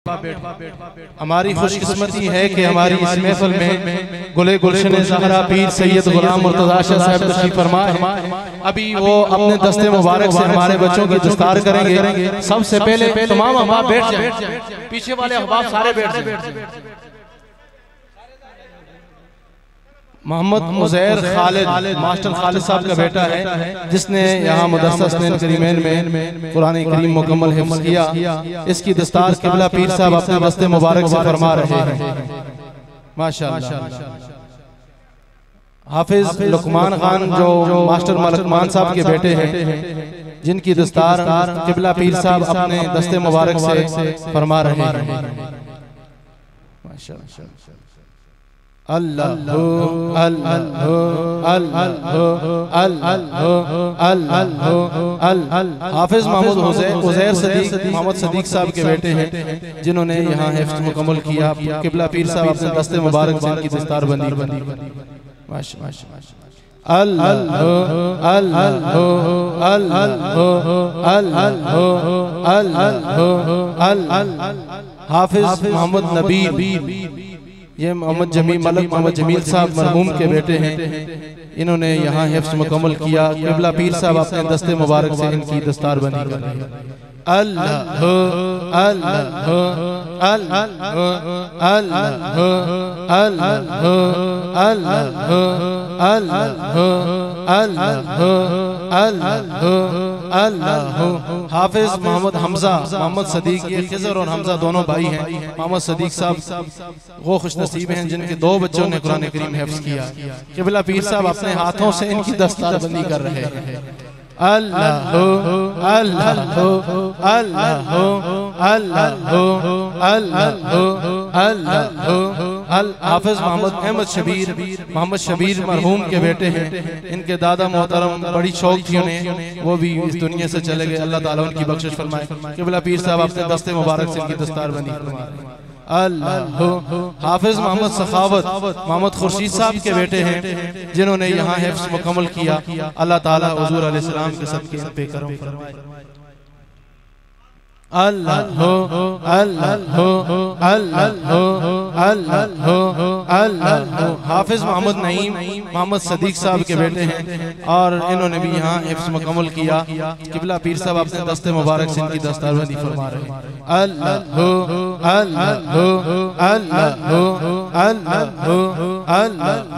हमारी खुशकिस्मती है कि हमारी इस महफिल में गुले गुलशन ज़हरा पीर सैयद गुलाम मुर्तज़ा शाह साहब तशरीफ फरमा है। अभी वो अपने दस्ते मुबारक से हमारे बच्चों की दस्तार करेंगे। सबसे पहले तमाम अहबाब बैठ जाएं, पीछे वाले अहबाब सारे बैठ जाएं। मोहम्मद उज़ैर खालिद मास्टर खालिद साहब का बेटा है, जिसने यहाँ मुदस्सस करीमैन में कुरान करीम मुकम्मल हिफ्ज़ किया। इसकी दस्तार क़िबला पीर साहब अपने दस्ते मुबारक से फरमा रहे हैं। माशाअल्लाह। हाफिज लुकमान खान जो मास्टर मलकमान साहब के बेटे हैं, जिनकी दस्तार क़िबला पीर साहब अपने दस्ते मुबारक से फरमा रहे हैं। माशाअल्लाह। अल्लाह अल्लाह अल्लाह। हाफिज मोहम्मद उज़ैर सदीक मोहम्मद सदीक साहब के बेटे हैं, जिन्होंने यहाँ हिफ्ज़ मुकम्मल किया। क़िबला पीर साहब अपने दस्ते मुबारक से इनकी दस्तार बंदी। माशाअल्लाह। अल्लाह अल्लाह अल्लाह। हाफिज मोहम्मद नबील, ये मोहम्मद जमील मलक मोहम्मद जमील साहब मरहूम के बेटे हैं, इन्होंने यहाँ हिफ्ज़ मुकम्मल किया। क़िबला पीर साहब अपने दस्ते मुबारक से इनकी दस्तार बंदी कर रहे हैं। अल्लाह अल्लाह अल्लाह अल्लाह अल्लाह अल्लाह। हाफिज मोहम्मद हमजा मोहम्मद सदीक, ये खिज़र और हमजा दोनों भाई हैं। मोहम्मद सदीक साहब वो खुशनसीब हैं जिनके दो बच्चों ने कुरान करीम हिफ्ज़ किया। क़िबला पीर साहब अपने हाथों से इनकी दस्तार बंदी कर रहे हैं। अल्लाह अल्लाह अल्लाह अल्लाह अल्लाह। हाफिज मोहम्मद मोहम्मद शबीर मरहूम के बेटे हैं, इनके दादा मोहतरम बड़ी शौक थी उन्हें, वो भी इस दुनिया से चले गए। अल्लाह ताला उनकी बख्शिश फरमाए। क़िबला पीर साहब अपने दस्ते मुबारक से इनकी दस्तार बंदी फरमाए। अल्लाह। हाफिज मोहम्मद सखावत मोहम्मद खुर्शीद साहब के बेटे हैं, जिन्होंने यहाँ हिफ्ज़ मुकम्मल किया। अल्लाह ताला हुज़ूर अलैहिस्सलाम के सदक़े पे करम फरमाए। अल्लाह अल्लाह अल्लाह अल्लाह। हाफिज मोहम्मद नईम मोहम्मद सदीक साहब के बेटे हैं, और इन्होंने भी यहाँ हिफ्ज़ मुकम्मल किया। क़िबला पीर साहब अपने दस्ते मुबारक से इनकी दस्तारबंदी फरमा रहे हैं। अल्लाह अल्लाह अल्लाह अल्लाह अल्लाह।